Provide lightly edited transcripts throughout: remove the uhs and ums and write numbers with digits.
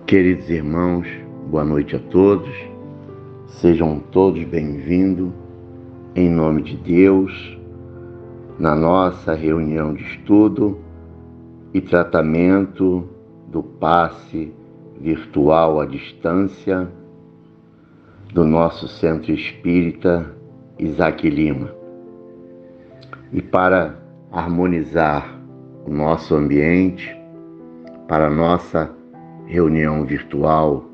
Queridos irmãos, boa noite a todos. Sejam todos bem-vindos, em nome de Deus, na nossa reunião de estudo e tratamento do passe virtual à distância do nosso Centro Espírita Isaac Lima. E para harmonizar o nosso ambiente, para a nossa reunião virtual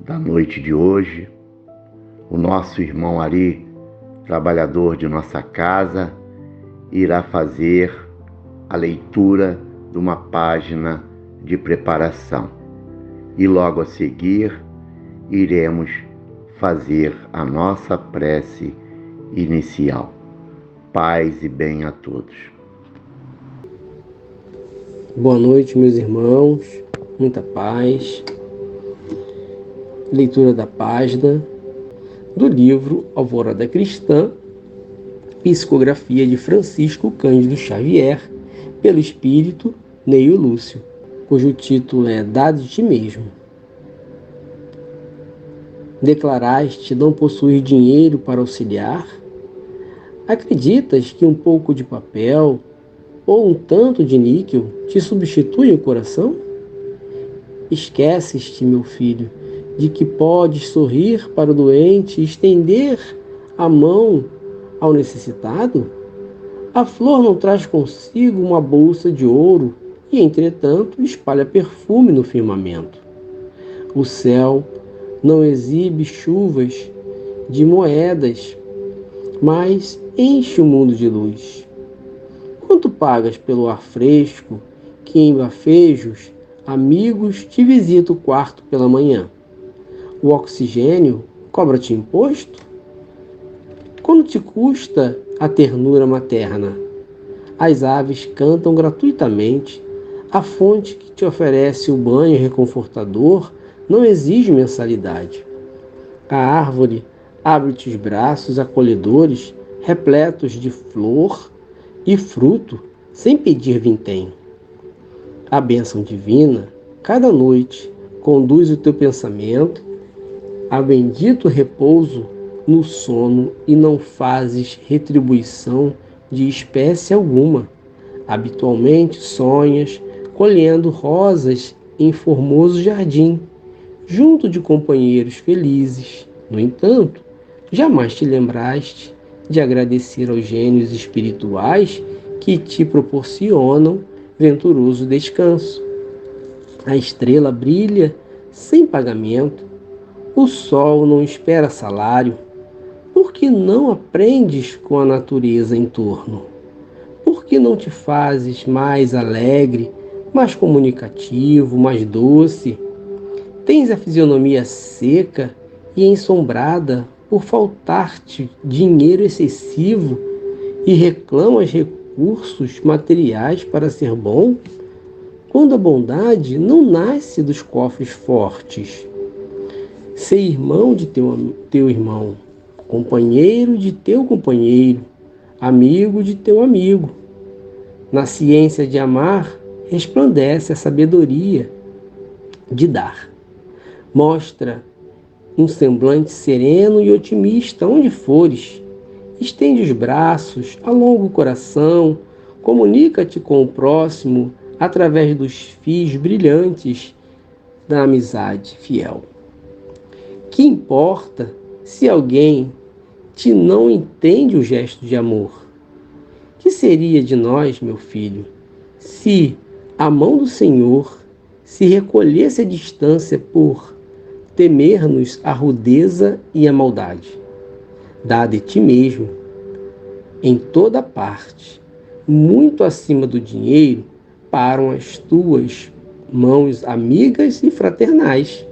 da noite de hoje, o nosso irmão Ari, trabalhador de nossa casa, irá fazer a leitura de uma página de preparação. E logo a seguir, iremos fazer a nossa prece inicial. Paz e bem a todos. Boa noite, meus irmãos. Muita paz. Leitura da página do livro Alvorada Cristã, psicografia de Francisco Cândido Xavier, pelo espírito Neio Lúcio, cujo título é Dá de ti mesmo. Declaraste não possuir dinheiro para auxiliar? Acreditas que um pouco de papel ou um tanto de níquel te substitui o coração? Esqueces-te, meu filho, de que podes sorrir para o doente e estender a mão ao necessitado? A flor não traz consigo uma bolsa de ouro e, entretanto, espalha perfume no firmamento. O céu não exibe chuvas de moedas, mas enche o mundo de luz. Quanto pagas pelo ar fresco que em bafejos amigos te visita o quarto pela manhã? O oxigênio cobra-te imposto? Quanto te custa a ternura materna? As aves cantam gratuitamente. A fonte que te oferece o banho reconfortador não exige mensalidade. A árvore abre-te os braços acolhedores, repletos de flor e fruto, sem pedir vintém. A bênção divina, cada noite, conduz o teu pensamento a bendito repouso no sono e não fazes retribuição de espécie alguma. Habitualmente sonhas colhendo rosas em formoso jardim, junto de companheiros felizes. No entanto, jamais te lembraste de agradecer aos gênios espirituais que te proporcionam venturoso descanso. A estrela brilha sem pagamento, o sol não espera salário. Por que não aprendes com a natureza em torno? Por que não te fazes mais alegre, mais comunicativo, mais doce? Tens a fisionomia seca e ensombrada por faltar-te dinheiro excessivo e reclamas recursos materiais para ser bom? Quando a bondade não nasce dos cofres fortes. Ser irmão de teu irmão, companheiro de teu companheiro, amigo de teu amigo. Na ciência de amar, resplandece a sabedoria de dar. Mostra um semblante sereno e otimista onde fores. Estende os braços, alonga o coração, comunica-te com o próximo através dos fios brilhantes da amizade fiel. Que importa se alguém te não entende o gesto de amor? Que seria de nós, meu filho, se a mão do Senhor se recolhesse à distância por temer-nos a rudeza e a maldade? Dá de ti mesmo, em toda parte, muito acima do dinheiro, param as tuas mãos amigas e fraternais.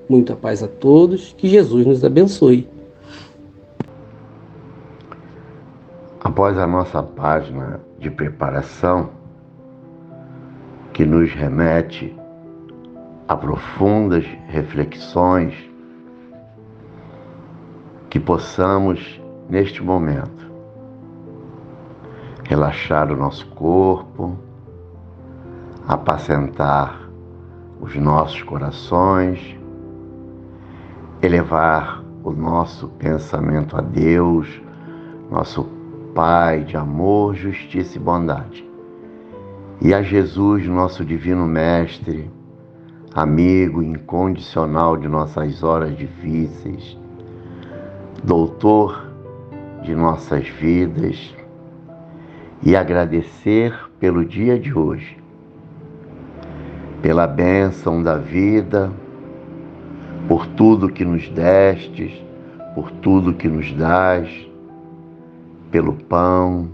Muita paz a todos, que Jesus nos abençoe. Após a nossa página de preparação, que nos remete a profundas reflexões, que possamos, neste momento, relaxar o nosso corpo, apacentar os nossos corações, elevar o nosso pensamento a Deus, nosso Pai de amor, justiça e bondade, e a Jesus, nosso divino Mestre, amigo incondicional de nossas horas difíceis, doutor de nossas vidas, e agradecer pelo dia de hoje, pela bênção da vida, por tudo que nos destes, por tudo que nos dás, pelo pão,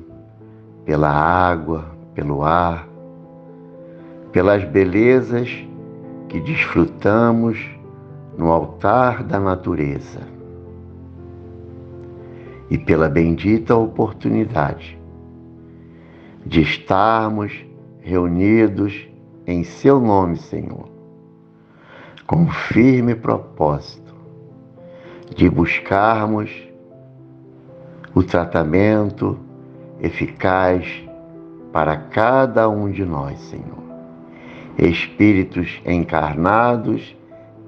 pela água, pelo ar, pelas belezas que desfrutamos no altar da natureza e pela bendita oportunidade de estarmos reunidos em Seu nome, Senhor, com o firme propósito de buscarmos o tratamento eficaz para cada um de nós, Senhor. Espíritos encarnados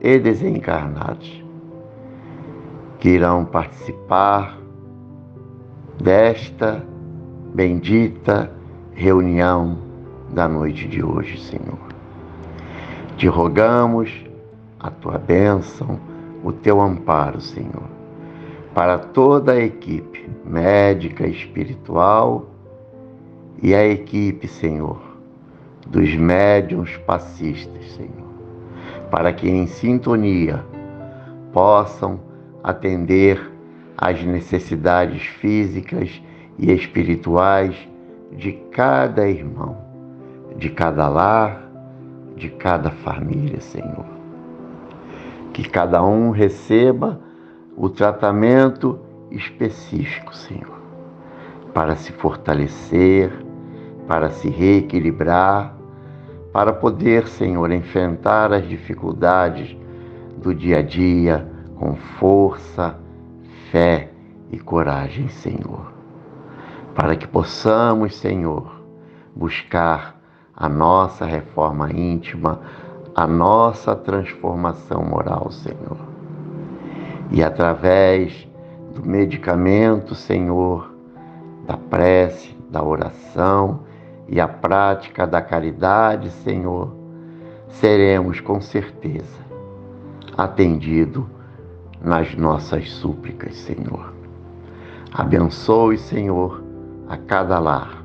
e desencarnados que irão participar desta bendita reunião da noite de hoje, Senhor. Te rogamos a Tua bênção, o Teu amparo, Senhor, para toda a equipe médica e espiritual e a equipe, Senhor, dos médiuns passistas, Senhor, para que em sintonia possam atender às necessidades físicas e espirituais de cada irmão, de cada lar, de cada família, Senhor. Que cada um receba o tratamento específico, Senhor, para se fortalecer, para se reequilibrar, para poder, Senhor, enfrentar as dificuldades do dia a dia com força, fé e coragem, Senhor. Para que possamos, Senhor, buscar a nossa reforma íntima, a nossa transformação moral, Senhor. E através do medicamento, Senhor, da prece, da oração e a prática da caridade, Senhor, seremos com certeza atendidos nas nossas súplicas, Senhor. Abençoe, Senhor, a cada lar.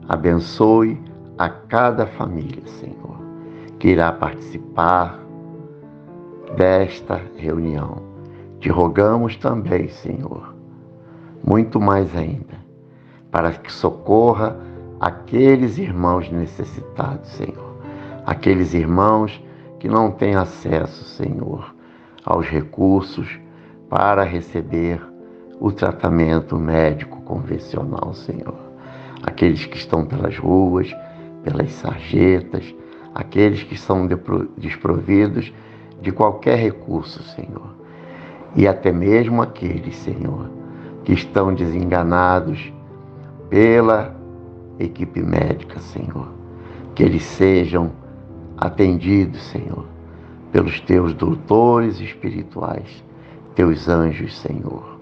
Abençoe a cada família, Senhor, que irá participar desta reunião. Te rogamos também, Senhor, muito mais ainda, para que socorra aqueles irmãos necessitados, Senhor, aqueles irmãos que não têm acesso, Senhor, aos recursos para receber o tratamento médico convencional, Senhor. Aqueles que estão pelas ruas, pelas sarjetas, aqueles que são desprovidos de qualquer recurso, Senhor. E até mesmo aqueles, Senhor, que estão desenganados pela equipe médica, Senhor. Que eles sejam atendidos, Senhor, pelos Teus doutores espirituais, Teus anjos, Senhor.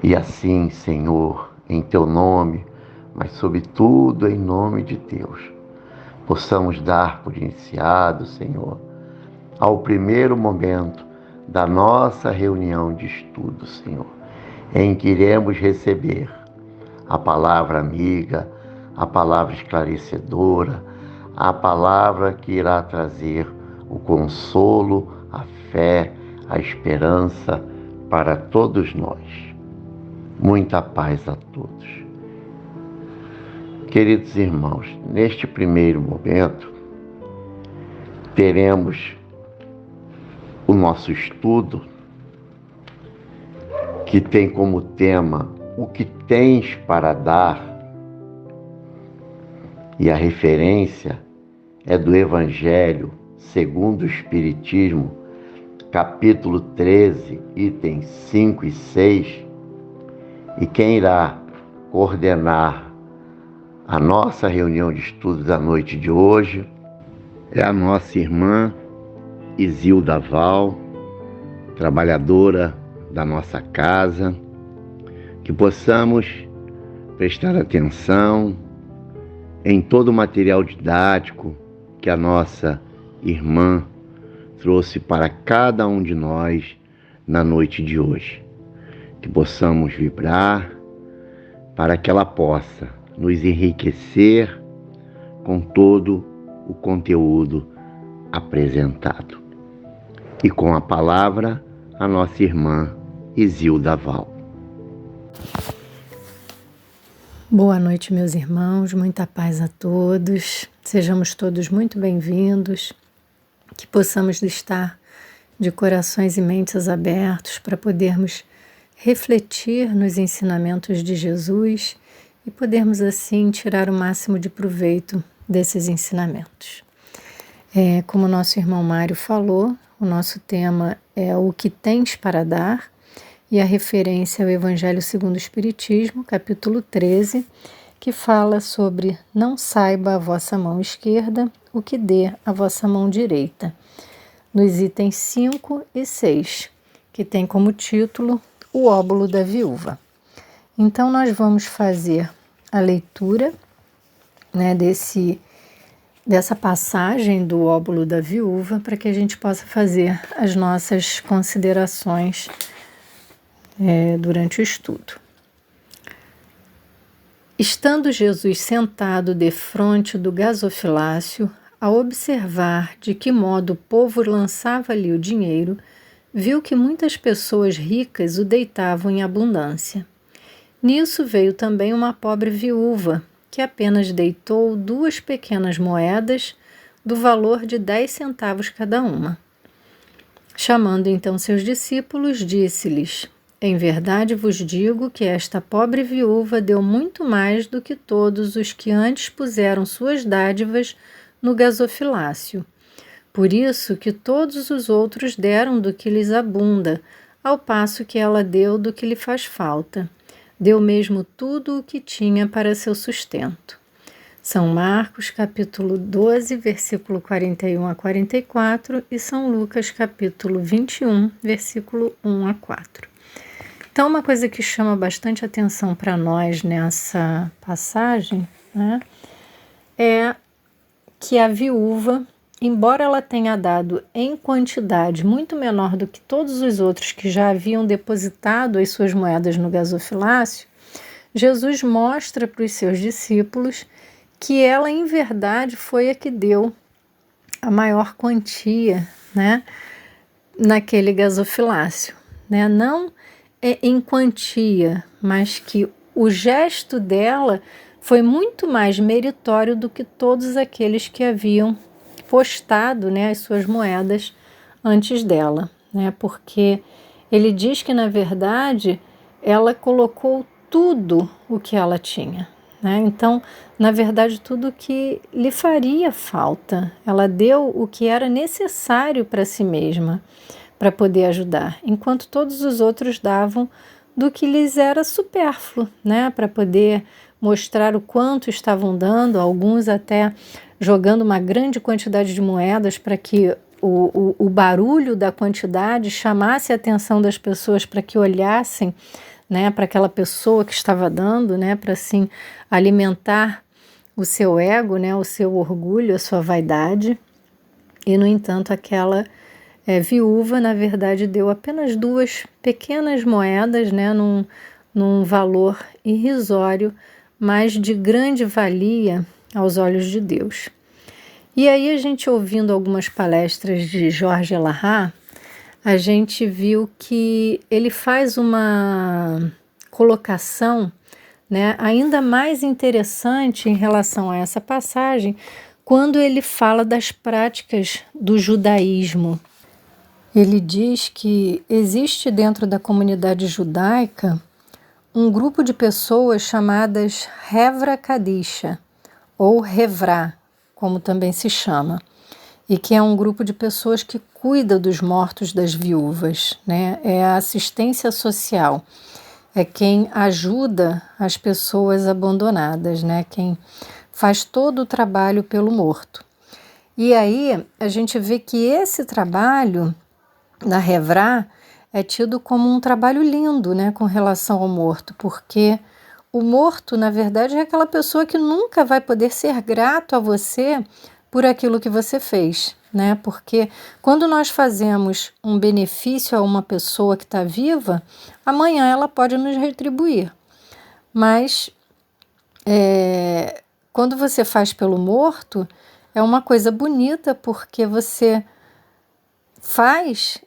E assim, Senhor, em Teu nome, mas sobretudo em nome de Deus, possamos dar por iniciado, Senhor, ao primeiro momento da nossa reunião de estudo, Senhor, em que iremos receber a palavra amiga, a palavra esclarecedora, a palavra que irá trazer o consolo, a fé, a esperança para todos nós. Muita paz a todos. Queridos irmãos, neste primeiro momento, teremos o nosso estudo, que tem como tema o que tens para dar, e a referência é do Evangelho segundo o Espiritismo, capítulo 13, itens 5 e 6, e quem irá coordenar a nossa reunião de estudo da noite de hoje é a nossa irmã Isilda Val, trabalhadora da nossa casa, que possamos prestar atenção em todo o material didático que a nossa irmã trouxe para cada um de nós na noite de hoje. Que possamos vibrar para que ela possa nos enriquecer com todo o conteúdo apresentado. E com a palavra, a nossa irmã Isilda Val. Boa noite, meus irmãos, muita paz a todos, sejamos todos muito bem-vindos, que possamos estar de corações e mentes abertos para podermos refletir nos ensinamentos de Jesus e podermos assim tirar o máximo de proveito desses ensinamentos. Como o nosso irmão Mário falou, o nosso tema é o que tens para dar, e a referência ao Evangelho segundo o Espiritismo, capítulo 13, que fala sobre não saiba a vossa mão esquerda o que dê a vossa mão direita, nos itens 5 e 6, que tem como título o óbolo da viúva. Então nós vamos fazer a leitura, dessa passagem do óbolo da viúva para que a gente possa fazer as nossas considerações durante o estudo. Estando Jesus sentado defronte do gasofilácio, a observar de que modo o povo lançava ali o dinheiro, viu que muitas pessoas ricas o deitavam em abundância. Nisso veio também uma pobre viúva, que apenas deitou 2 pequenas moedas do valor de 10 centavos cada uma. Chamando então seus discípulos, disse-lhes: em verdade vos digo que esta pobre viúva deu muito mais do que todos os que antes puseram suas dádivas no gasofilácio. Por isso que todos os outros deram do que lhes abunda, ao passo que ela deu do que lhe faz falta. Deu mesmo tudo o que tinha para seu sustento. São Marcos, capítulo 12, versículo 41 a 44 e São Lucas, capítulo 21, versículo 1 a 4. Então, uma coisa que chama bastante atenção para nós nessa passagem, é que a viúva, embora ela tenha dado em quantidade muito menor do que todos os outros que já haviam depositado as suas moedas no gasofilácio, Jesus mostra para os seus discípulos que ela, em verdade, foi a que deu a maior quantia, naquele gasofilácio, Não em quantia, mas que o gesto dela foi muito mais meritório do que todos aqueles que haviam postado as suas moedas antes dela, porque ele diz que, na verdade, ela colocou tudo o que ela tinha. Então, na verdade, tudo que lhe faria falta, ela deu o que era necessário para si mesma, para poder ajudar, enquanto todos os outros davam do que lhes era supérfluo, para poder mostrar o quanto estavam dando, alguns até jogando uma grande quantidade de moedas para que o barulho da quantidade chamasse a atenção das pessoas para que olhassem, para aquela pessoa que estava dando, para assim alimentar o seu ego, o seu orgulho, a sua vaidade. E, no entanto, aquela viúva, na verdade, deu apenas 2 pequenas moedas, num valor irrisório, mas de grande valia aos olhos de Deus. E aí, a gente ouvindo algumas palestras de Jorge Elahá, a gente viu que ele faz uma colocação ainda mais interessante em relação a essa passagem, quando ele fala das práticas do judaísmo. Ele diz que existe dentro da comunidade judaica um grupo de pessoas chamadas Hevra Kadisha, ou Hevrá, como também se chama, e que é um grupo de pessoas que cuida dos mortos das viúvas, É a assistência social, é quem ajuda as pessoas abandonadas, Quem faz todo o trabalho pelo morto. E aí a gente vê que esse trabalho da Hevra é tido como um trabalho lindo, né, com relação ao morto, porque o morto, na verdade, é aquela pessoa que nunca vai poder ser grato a você por aquilo que você fez, né? Porque quando nós fazemos um benefício a uma pessoa que está viva, amanhã ela pode nos retribuir. Mas quando você faz pelo morto, é uma coisa bonita, porque você faz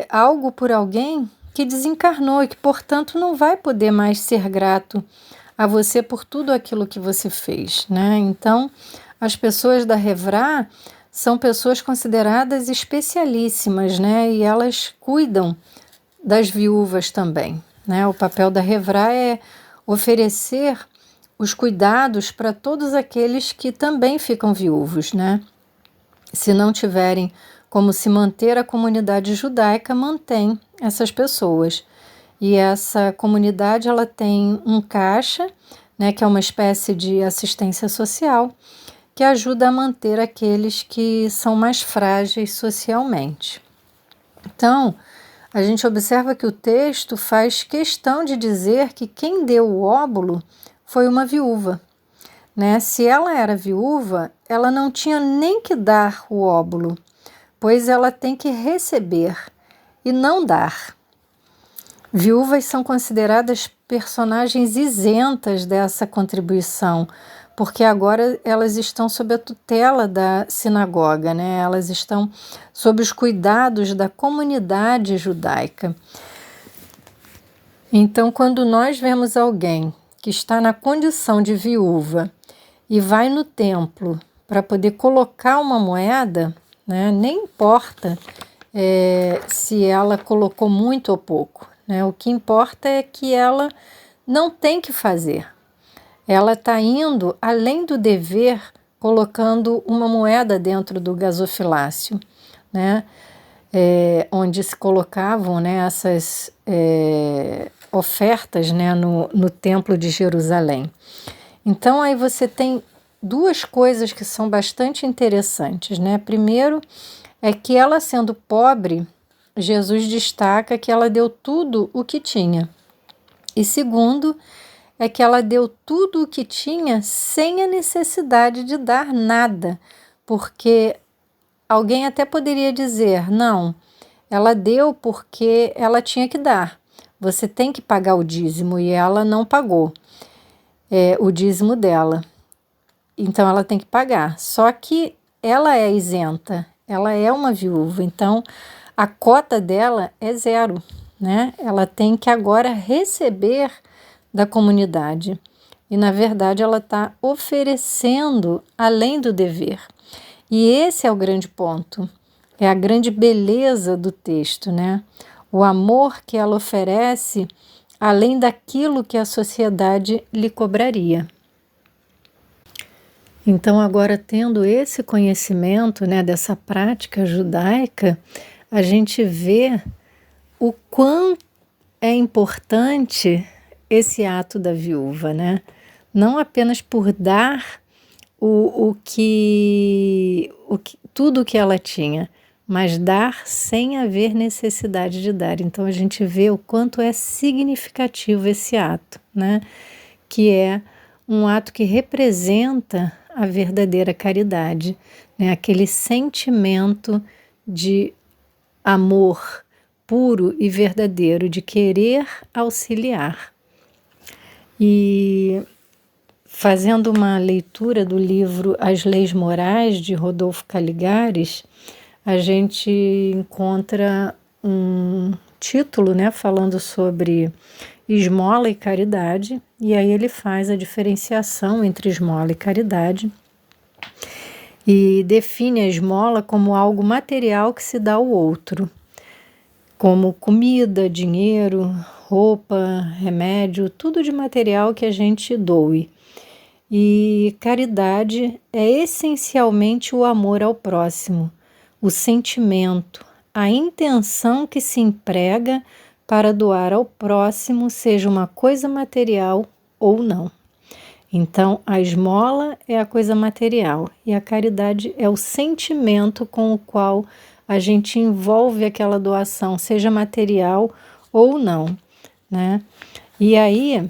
algo por alguém que desencarnou e que, portanto, não vai poder mais ser grato a você por tudo aquilo que você fez, né? Então, as pessoas da Hevra são pessoas consideradas especialíssimas, né? E elas cuidam das viúvas também, né? O papel da Hevra é oferecer os cuidados para todos aqueles que também ficam viúvos, né? Se não tiverem como se manter, a comunidade judaica mantém essas pessoas. E essa comunidade ela tem um caixa, né, que é uma espécie de assistência social, que ajuda a manter aqueles que são mais frágeis socialmente. Então, a gente observa que o texto faz questão de dizer que quem deu o óbolo foi uma viúva, né? Se ela era viúva, ela não tinha nem que dar o óbolo, pois ela tem que receber e não dar. Viúvas são consideradas personagens isentas dessa contribuição, porque agora elas estão sob a tutela da sinagoga, né? Elas estão sob os cuidados da comunidade judaica. Então, quando nós vemos alguém que está na condição de viúva e vai no templo para poder colocar uma moeda, né? Nem importa se ela colocou muito ou pouco, né? O que importa é que ela não tem que fazer. Ela está indo além do dever, colocando uma moeda dentro do gasofilácio, né? Onde se colocavam, né, essas ofertas, né, no Templo de Jerusalém. Então, aí você tem duas coisas que são bastante interessantes, né? Primeiro, é que ela, sendo pobre, Jesus destaca que ela deu tudo o que tinha. E segundo, é que ela deu tudo o que tinha sem a necessidade de dar nada, porque alguém até poderia dizer, não, ela deu porque ela tinha que dar, você tem que pagar o dízimo, e ela não pagou o dízimo dela, então ela tem que pagar, só que ela é isenta, ela é uma viúva, então a cota dela é 0, né? Ela tem que agora receber da comunidade. E, na verdade, ela está oferecendo além do dever. E esse é o grande ponto, é a grande beleza do texto, né? O amor que ela oferece além daquilo que a sociedade lhe cobraria. Então, agora tendo esse conhecimento, né, dessa prática judaica, a gente vê o quão é importante esse ato da viúva, né? Não apenas por dar tudo o que ela tinha, mas dar sem haver necessidade de dar. Então a gente vê o quanto é significativo esse ato, né? Que é um ato que representa a verdadeira caridade, né? Aquele sentimento de amor puro e verdadeiro, de querer auxiliar. E fazendo uma leitura do livro As Leis Morais, de Rodolfo Caligares, a gente encontra um título, né, falando sobre esmola e caridade, e aí ele faz a diferenciação entre esmola e caridade, e define a esmola como algo material que se dá ao outro, como comida, dinheiro, roupa, remédio, tudo de material que a gente doe. E caridade é essencialmente o amor ao próximo, o sentimento, a intenção que se emprega para doar ao próximo, seja uma coisa material ou não. Então, a esmola é a coisa material e a caridade é o sentimento com o qual a gente envolve aquela doação, seja material ou não, né? E aí,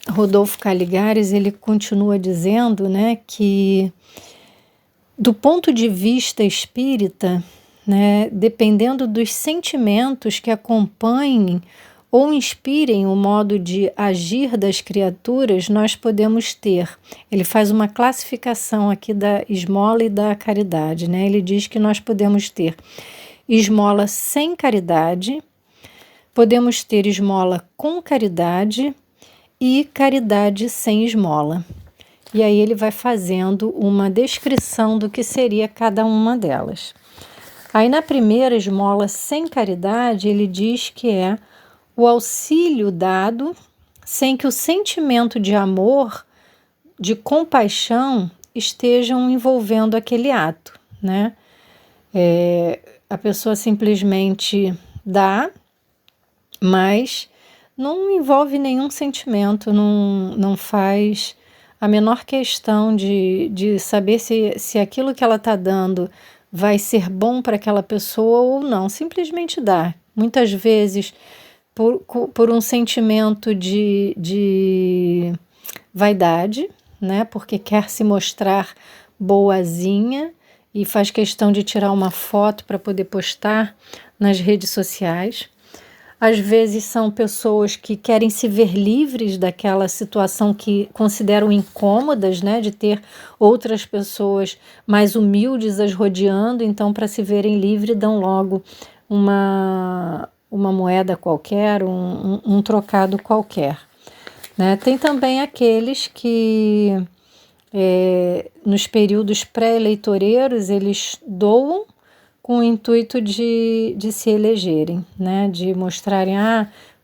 Rodolfo Caligares, ele continua dizendo, né, que do ponto de vista espírita, né, dependendo dos sentimentos que acompanhem ou inspirem o modo de agir das criaturas, nós podemos ter. Ele faz uma classificação aqui da esmola e da caridade, né? Ele diz que nós podemos ter esmola sem caridade, podemos ter esmola com caridade e caridade sem esmola. E aí ele vai fazendo uma descrição do que seria cada uma delas. Aí na primeira esmola sem caridade, ele diz que é o auxílio dado sem que o sentimento de amor, de compaixão, estejam envolvendo aquele ato, né? A pessoa simplesmente dá, mas não envolve nenhum sentimento, não faz a menor questão de saber se aquilo que ela está dando vai ser bom para aquela pessoa ou não, simplesmente dá. Muitas vezes por um sentimento de vaidade, né? Porque quer se mostrar boazinha e faz questão de tirar uma foto para poder postar nas redes sociais. Às vezes são pessoas que querem se ver livres daquela situação que consideram incômodas, né? De ter outras pessoas mais humildes as rodeando, então para se verem livres dão logo uma moeda qualquer, um trocado qualquer, né? Tem também aqueles que nos períodos pré-eleitoreiros eles doam com o intuito de se elegerem, né? De mostrarem,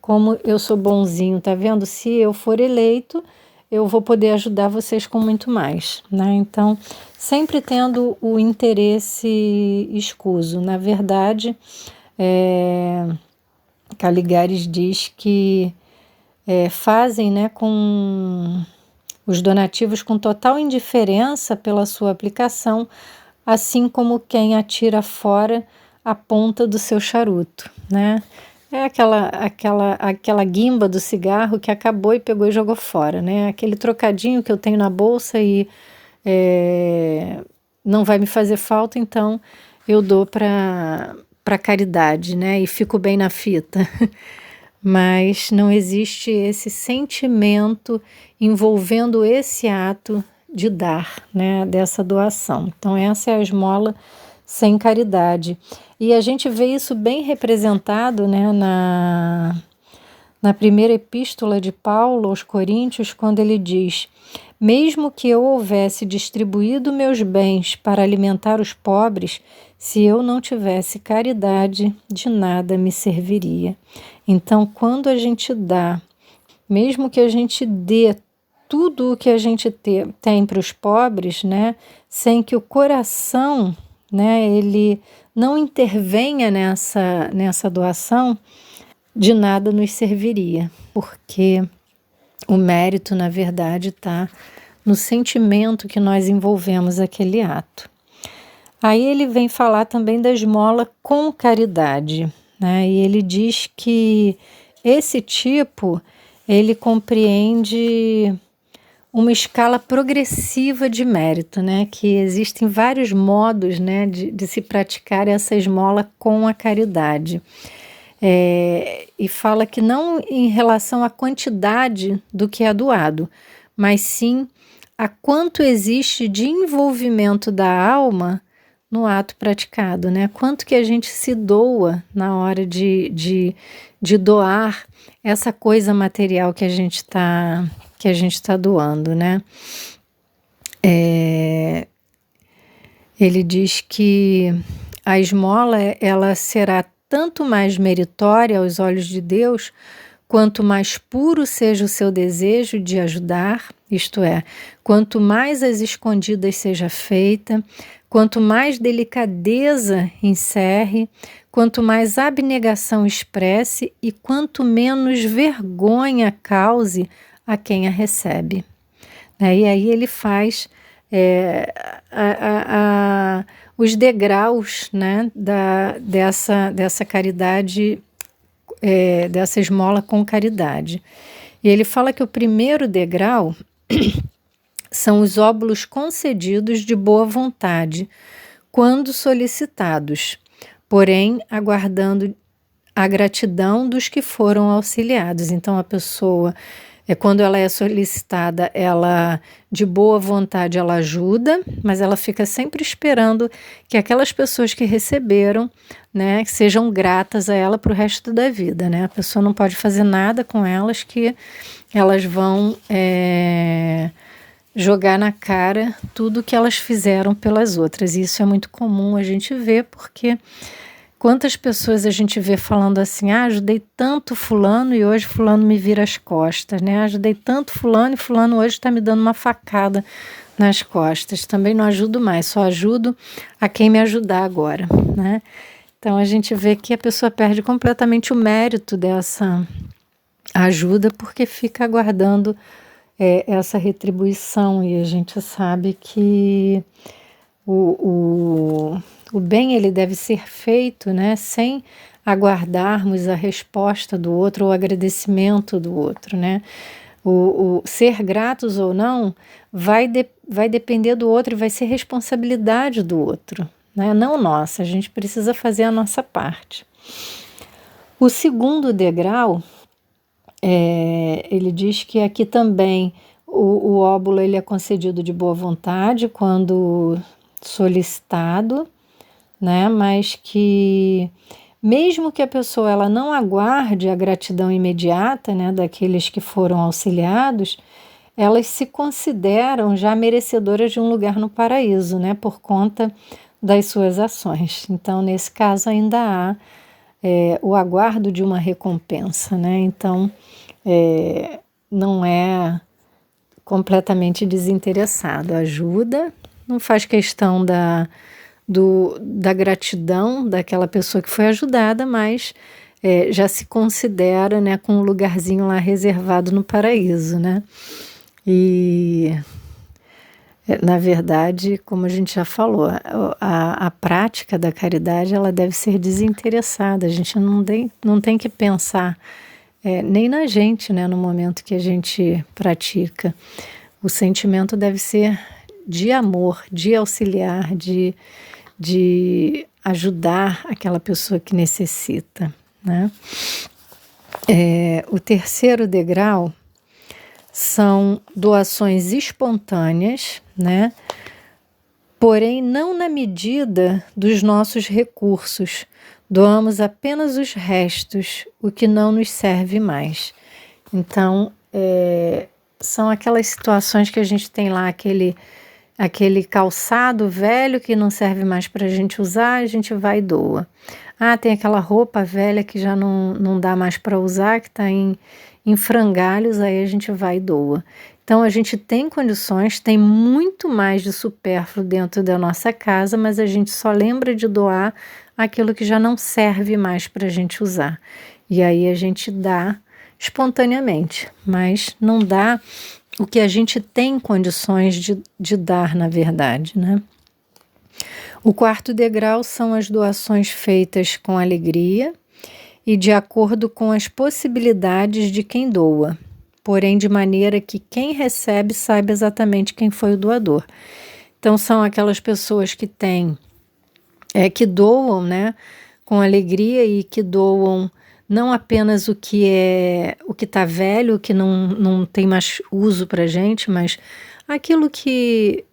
como eu sou bonzinho, tá vendo? Se eu for eleito, eu vou poder ajudar vocês com muito mais, né? Então, sempre tendo o interesse escuso. Na verdade, Caligares diz que fazem, né, com os donativos com total indiferença pela sua aplicação, assim como quem atira fora a ponta do seu charuto, né? É aquela guimba do cigarro que acabou e pegou e jogou fora, né? Aquele trocadinho que eu tenho na bolsa e não vai me fazer falta, então eu dou para caridade, né? E fico bem na fita. Mas não existe esse sentimento envolvendo esse ato de dar, né, dessa doação. Então essa é a esmola sem caridade. E a gente vê isso bem representado, né, na primeira epístola de Paulo aos Coríntios, quando ele diz: mesmo que eu houvesse distribuído meus bens para alimentar os pobres, se eu não tivesse caridade, de nada me serviria. Então, quando a gente dá, mesmo que a gente dê tudo o que a gente tem para os pobres, né, sem que o coração, né, ele não intervenha nessa doação, de nada nos serviria, porque o mérito, na verdade, está no sentimento que nós envolvemos aquele ato. Aí ele vem falar também da esmola com caridade, né? E ele diz que esse tipo, ele compreende uma escala progressiva de mérito, né? Que existem vários modos, né, de se praticar essa esmola com a caridade. E fala que não em relação à quantidade do que é doado, mas sim a quanto existe de envolvimento da alma no ato praticado, né? Quanto que a gente se doa na hora de doar essa coisa material que a gente tá doando, né? Ele diz que a esmola ela será tanto mais meritória aos olhos de Deus, quanto mais puro seja o seu desejo de ajudar, isto é, quanto mais às escondidas seja feita, quanto mais delicadeza encerre, quanto mais abnegação expresse e quanto menos vergonha cause a quem a recebe. né? E aí ele faz os degraus, né, dessa caridade, dessa esmola com caridade. E ele fala que o primeiro degrau são os óbulos concedidos de boa vontade, quando solicitados, porém aguardando a gratidão dos que foram auxiliados. Então a pessoa, quando ela é solicitada, ela de boa vontade ela ajuda, mas ela fica sempre esperando que aquelas pessoas que receberam, né, sejam gratas a ela para o resto da vida, né? A pessoa não pode fazer nada com elas que elas vão jogar na cara tudo que elas fizeram pelas outras. E isso é muito comum a gente ver, porque quantas pessoas a gente vê falando assim, ajudei tanto fulano e hoje fulano me vira as costas, né? Ajudei tanto fulano e fulano hoje está me dando uma facada nas costas. Também não ajudo mais, só ajudo a quem me ajudar agora, né? Então a gente vê que a pessoa perde completamente o mérito dessa ajuda porque fica aguardando essa retribuição, e a gente sabe que o bem ele deve ser feito, né, sem aguardarmos a resposta do outro ou o agradecimento do outro, né? O ser gratos ou não vai depender do outro e vai ser responsabilidade do outro, né? Não nossa, a gente precisa fazer a nossa parte. O segundo degrau, ele diz que aqui também o óbulo ele é concedido de boa vontade quando solicitado, né? Mas que mesmo que a pessoa ela não aguarde a gratidão imediata, né, daqueles que foram auxiliados, elas se consideram já merecedoras de um lugar no paraíso, né, por conta das suas ações. Então, nesse caso, ainda há o aguardo de uma recompensa, né? Então, não é completamente desinteressado. Ajuda, não faz questão da gratidão daquela pessoa que foi ajudada, mas já se considera, né, com um lugarzinho lá reservado no paraíso, né? E, na verdade, como a gente já falou, a prática da caridade ela deve ser desinteressada. A gente não tem que pensar nem na gente, né, no momento que a gente pratica. O sentimento deve ser de amor, de auxiliar, de ajudar aquela pessoa que necessita, né? O terceiro degrau são doações espontâneas, né? Porém, não na medida dos nossos recursos. Doamos apenas os restos, o que não nos serve mais. Então, são aquelas situações que a gente tem lá, aquele calçado velho que não serve mais para a gente usar, a gente vai e doa. Tem aquela roupa velha que já não dá mais para usar, que está em frangalhos, aí a gente vai e doa. Então a gente tem condições, tem muito mais de supérfluo dentro da nossa casa, mas a gente só lembra de doar aquilo que já não serve mais para a gente usar. E aí a gente dá espontaneamente, mas não dá o que a gente tem condições de dar, na verdade, né? O quarto degrau são as doações feitas com alegria e de acordo com as possibilidades de quem doa, porém de maneira que quem recebe saiba exatamente quem foi o doador. Então são aquelas pessoas que que doam, né, com alegria e que doam não apenas o que está velho, o que não tem mais uso para a gente, mas aquilo que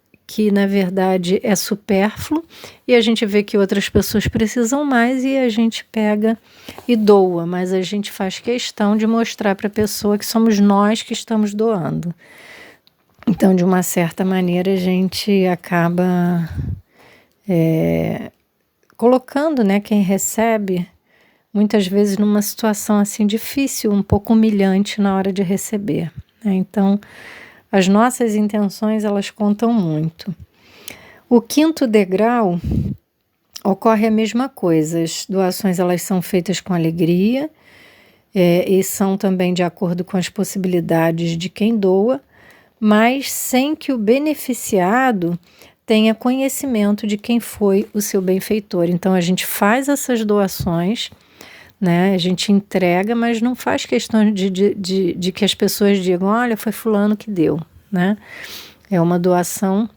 na verdade é supérfluo e a gente vê que outras pessoas precisam mais e a gente pega e doa, mas a gente faz questão de mostrar para a pessoa que somos nós que estamos doando. Então, de uma certa maneira, a gente acaba colocando, né, quem recebe muitas vezes numa situação assim difícil, um pouco humilhante na hora de receber, né? Então, as nossas intenções, elas contam muito. O quinto degrau ocorre a mesma coisa. As doações, elas são feitas com alegria e são também de acordo com as possibilidades de quem doa, mas sem que o beneficiado tenha conhecimento de quem foi o seu benfeitor. Então, a gente faz essas doações, né? A gente entrega, mas não faz questão de que as pessoas digam, olha, foi fulano que deu, né? É uma doação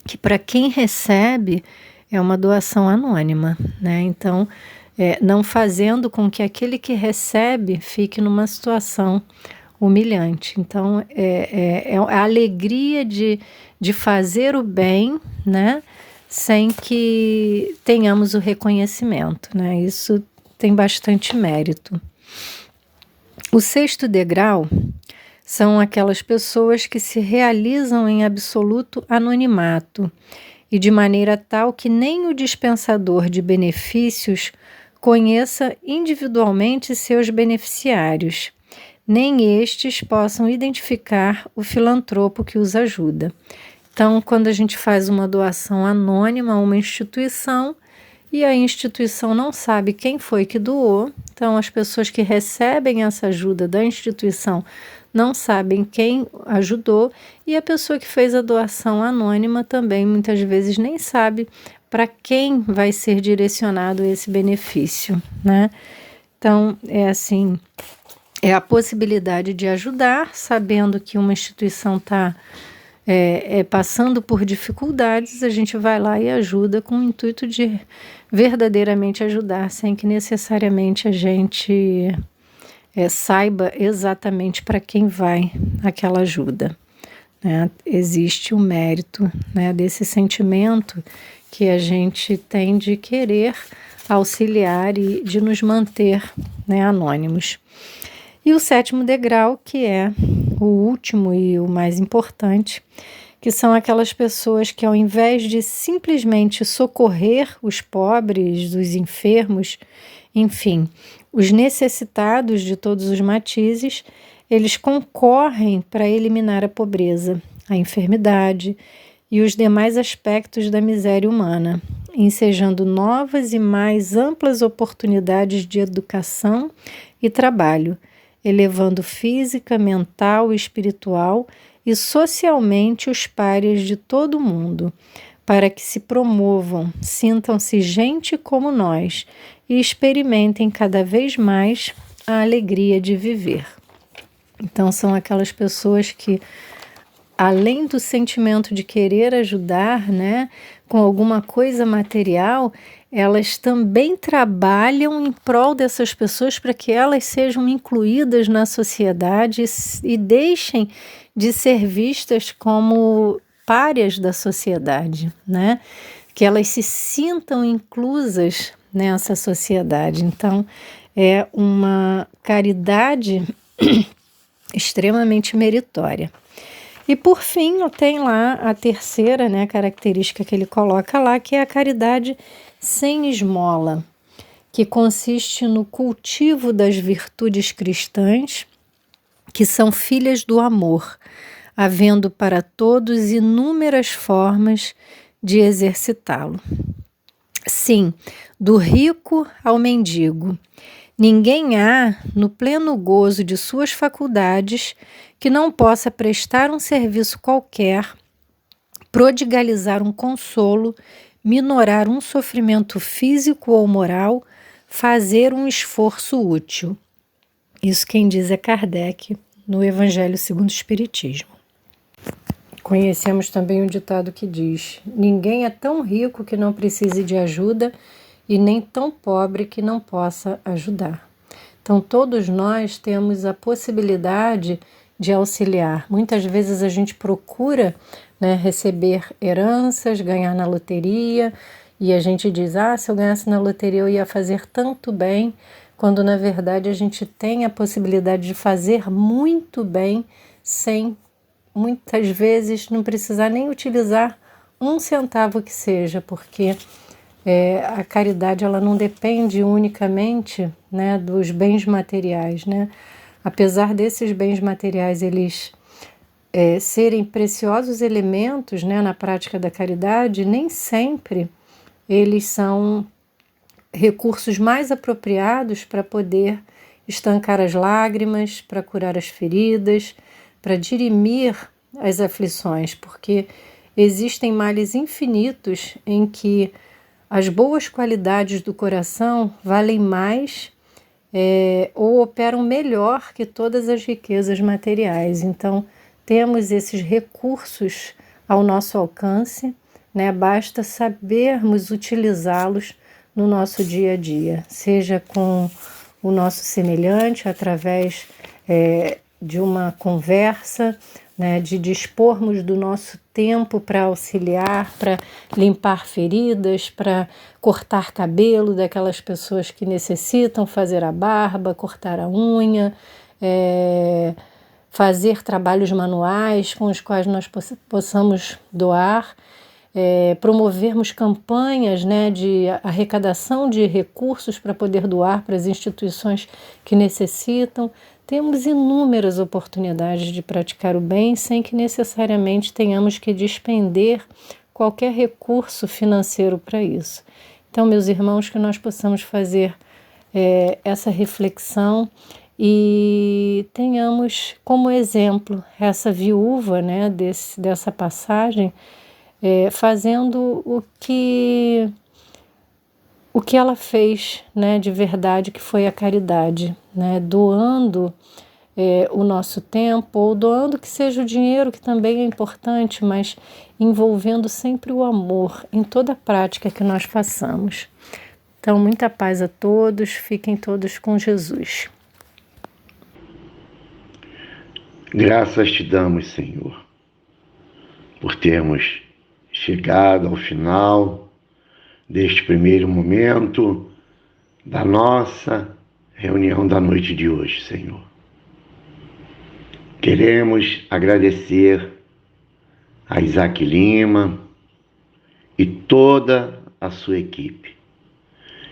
que, para quem recebe, é uma doação anônima, né? Então, não fazendo com que aquele que recebe fique numa situação humilhante. Então, é a alegria de fazer o bem, né? Sem que tenhamos o reconhecimento, né? Isso tem bastante mérito. O 6º degrau são aquelas pessoas que se realizam em absoluto anonimato e de maneira tal que nem o dispensador de benefícios conheça individualmente seus beneficiários, nem estes possam identificar o filantropo que os ajuda. Então, quando a gente faz uma doação anônima a uma instituição e a instituição não sabe quem foi que doou, então as pessoas que recebem essa ajuda da instituição não sabem quem ajudou e a pessoa que fez a doação anônima também muitas vezes nem sabe para quem vai ser direcionado esse benefício, né? Então, é a possibilidade de ajudar, sabendo que uma instituição está passando por dificuldades, a gente vai lá e ajuda com o intuito de verdadeiramente ajudar, sem que necessariamente a gente saiba exatamente para quem vai aquela ajuda, né? Existe o mérito, né, desse sentimento que a gente tem de querer auxiliar e de nos manter, né, anônimos. E o 7º degrau, que é o último e o mais importante, que são aquelas pessoas que, ao invés de simplesmente socorrer os pobres, os enfermos, enfim, os necessitados de todos os matizes, eles concorrem para eliminar a pobreza, a enfermidade e os demais aspectos da miséria humana, ensejando novas e mais amplas oportunidades de educação e trabalho, elevando física, mental, espiritual e socialmente os párias de todo o mundo, para que se promovam, sintam-se gente como nós e experimentem cada vez mais a alegria de viver. Então, são aquelas pessoas que, além do sentimento de querer ajudar, né, com alguma coisa material, elas também trabalham em prol dessas pessoas para que elas sejam incluídas na sociedade e deixem de ser vistas como párias da sociedade, né? Que elas se sintam inclusas nessa sociedade. Então, é uma caridade extremamente meritória. E, por fim, tem lá a terceira, né, característica que ele coloca lá, que é a caridade sem esmola, que consiste no cultivo das virtudes cristãs, que são filhas do amor, havendo para todos inúmeras formas de exercitá-lo. Sim, do rico ao mendigo, ninguém há, no pleno gozo de suas faculdades, que não possa prestar um serviço qualquer, prodigalizar um consolo, minorar um sofrimento físico ou moral, fazer um esforço útil. Isso quem diz é Kardec, no Evangelho segundo o Espiritismo. Conhecemos também um ditado que diz: ninguém é tão rico que não precise de ajuda e nem tão pobre que não possa ajudar. Então, todos nós temos a possibilidade de auxiliar. Muitas vezes a gente procura, né, receber heranças, ganhar na loteria, e a gente diz, se eu ganhasse na loteria eu ia fazer tanto bem, quando na verdade a gente tem a possibilidade de fazer muito bem sem, muitas vezes, não precisar nem utilizar um centavo que seja, porque a caridade ela não depende unicamente, né, dos bens materiais, né? Apesar desses bens materiais eles serem preciosos elementos, né, na prática da caridade, nem sempre eles são recursos mais apropriados para poder estancar as lágrimas, para curar as feridas, para dirimir as aflições, porque existem males infinitos em que as boas qualidades do coração valem mais ou operam melhor que todas as riquezas materiais. Então, temos esses recursos ao nosso alcance, né? Basta sabermos utilizá-los no nosso dia a dia, seja com o nosso semelhante, através de uma conversa, né, de dispormos do nosso tempo para auxiliar, para limpar feridas, para cortar cabelo daquelas pessoas que necessitam fazer a barba, cortar a unha, fazer trabalhos manuais com os quais nós possamos doar, promovermos campanhas, né, de arrecadação de recursos para poder doar para as instituições que necessitam. Temos inúmeras oportunidades de praticar o bem sem que necessariamente tenhamos que despender qualquer recurso financeiro para isso. Então, meus irmãos, que nós possamos fazer essa reflexão e tenhamos como exemplo essa viúva, né, dessa passagem, fazendo o que ela fez, né, de verdade, que foi a caridade, né, doando o nosso tempo, ou doando que seja o dinheiro, que também é importante, mas envolvendo sempre o amor em toda a prática que nós façamos. Então, muita paz a todos, fiquem todos com Jesus. Graças te damos, Senhor, por termos chegado ao final deste primeiro momento da nossa reunião da noite de hoje, Senhor. Queremos agradecer a Isaac Lima e toda a sua equipe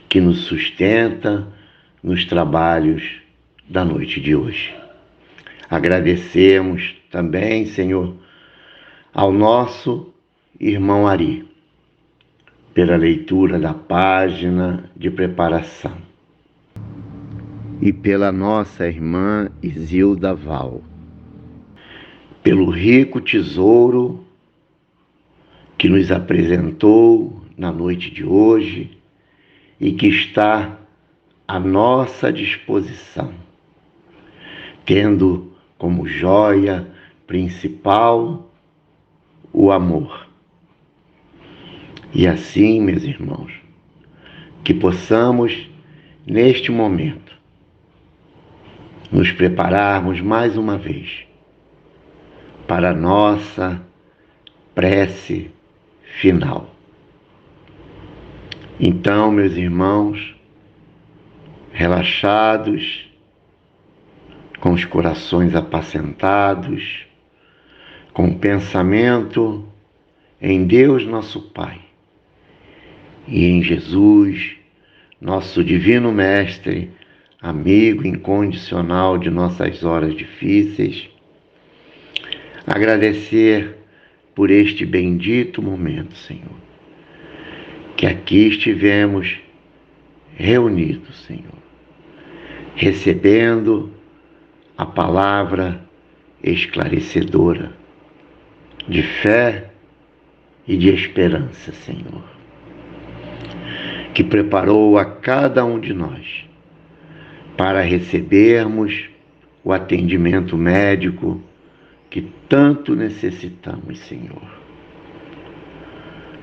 que nos sustenta nos trabalhos da noite de hoje. Agradecemos também, Senhor, ao nosso irmão Ari, pela leitura da página de preparação, e pela nossa irmã Isilda Val, pelo rico tesouro que nos apresentou na noite de hoje e que está à nossa disposição, tendo como joia principal o amor. E assim, meus irmãos, que possamos, neste momento, nos prepararmos mais uma vez para a nossa prece final. Então, meus irmãos, relaxados, com os corações apacentados, com o pensamento em Deus nosso Pai e em Jesus, nosso divino Mestre, amigo incondicional de nossas horas difíceis, agradecer por este bendito momento, Senhor, que aqui estivemos reunidos, Senhor, recebendo a palavra esclarecedora de fé e de esperança, Senhor, que preparou a cada um de nós para recebermos o atendimento médico que tanto necessitamos, Senhor.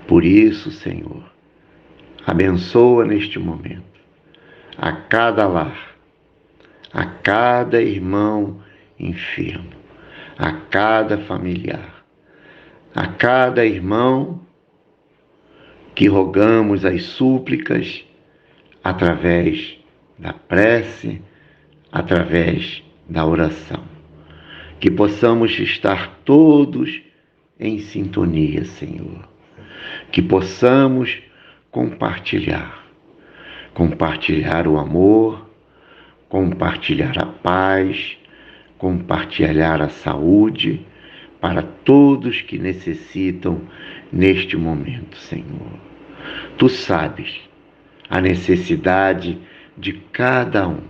Por isso, Senhor, abençoa neste momento a cada lar, a cada irmão enfermo, a cada familiar, a cada irmão que rogamos as súplicas através da prece, através da oração. Que possamos estar todos em sintonia, Senhor. Que possamos compartilhar o amor, compartilhar a paz, compartilhar a saúde para todos que necessitam neste momento, Senhor. Tu sabes a necessidade de cada um.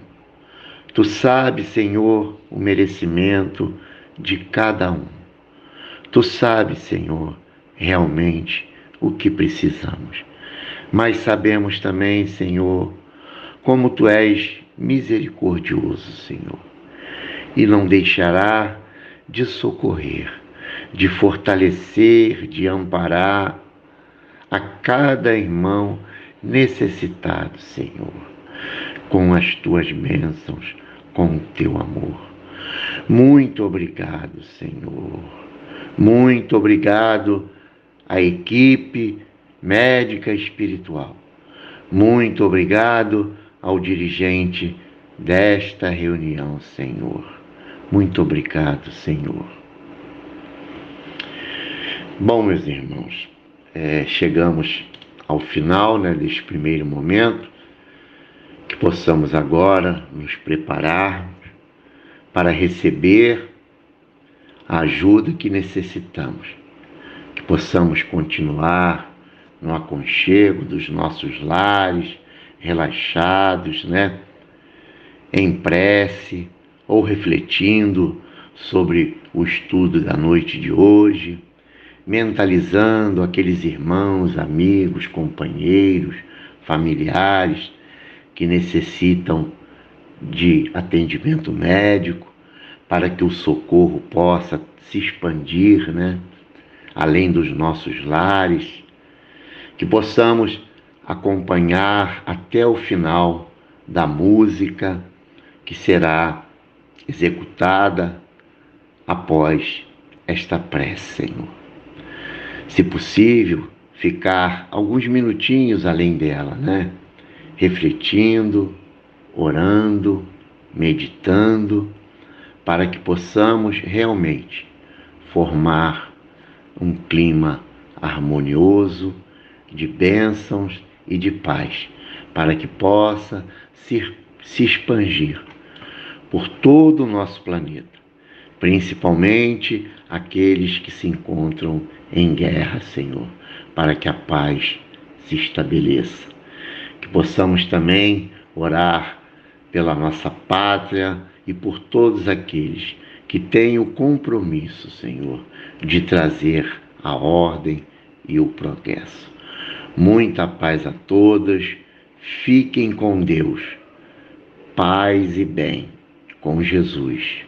Tu sabes, Senhor, o merecimento de cada um. Tu sabes, Senhor, realmente o que precisamos. Mas sabemos também, Senhor, como Tu és misericordioso, Senhor, e não deixará de socorrer, de fortalecer, de amparar a cada irmão necessitado, Senhor, com as Tuas bênçãos, com o Teu amor. Muito obrigado, Senhor. Muito obrigado à equipe médica espiritual. Muito obrigado ao dirigente desta reunião, Senhor. Muito obrigado, Senhor. Bom, meus irmãos, chegamos ao final, deste primeiro momento, que possamos agora nos preparar para receber a ajuda que necessitamos, que possamos continuar no aconchego dos nossos lares, relaxados, em prece ou refletindo sobre o estudo da noite de hoje, mentalizando aqueles irmãos, amigos, companheiros, familiares que necessitam de atendimento médico, para que o socorro possa se expandir, além dos nossos lares, que possamos acompanhar até o final da música que será executada após esta prece, Senhor. Se possível, ficar alguns minutinhos além dela, refletindo, orando, meditando, para que possamos realmente formar um clima harmonioso, de bênçãos e de paz, para que possa se expandir por todo o nosso planeta, principalmente aqueles que se encontram em guerra, Senhor, para que a paz se estabeleça. Que possamos também orar pela nossa pátria e por todos aqueles que têm o compromisso, Senhor, de trazer a ordem e o progresso. Muita paz a todos, fiquem com Deus, paz e bem, com Jesus.